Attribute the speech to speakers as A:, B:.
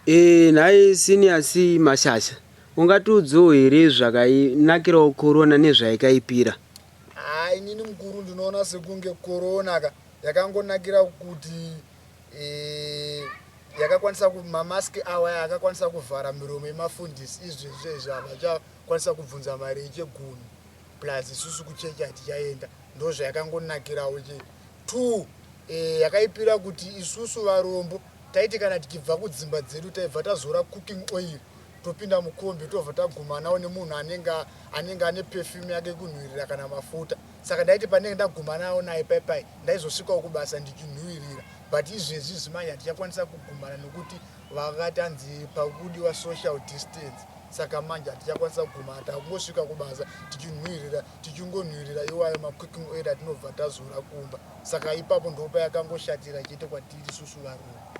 A: Nhai siniasi Mashasha, ungatiudzawo here zvakanakirawo korona nezvaikaipira?
B: Inini mukuru ndinoona sekunge korona yakangonakira kuti yakakwanisa mamaski awa akakwanisa kuvhara miromo yemafundisi izvezvezvo havachakwanisa kubvunza mari yecheguni plus isusu kuchechi hatichaenda ndo zvayakangonakirawo che 2 yakaipira kuti isusu varombo taiti kana tichibva kudzimba dzedu taibva tazora cooking oil topinda mukombi tobva taguma nawo nemunhu anenge ane perfume yake kunhuhwirira kana mafuta saka ndaiti panenge ndaguma nawo naye paipai ndaizosvikawo kubasa ndichinhuhwirira but izvezvi zimanya tichakwanisa kugumana nekuti vakati hanzi pakudiwa social distance saka manje hatichakwanisa kugumana takungosvika kubasa tichingonhuhwirira iwayo macooking oil atinobva tazora kumba saka ipapo ndopa yakangoshatira chete kwatiri susu varume.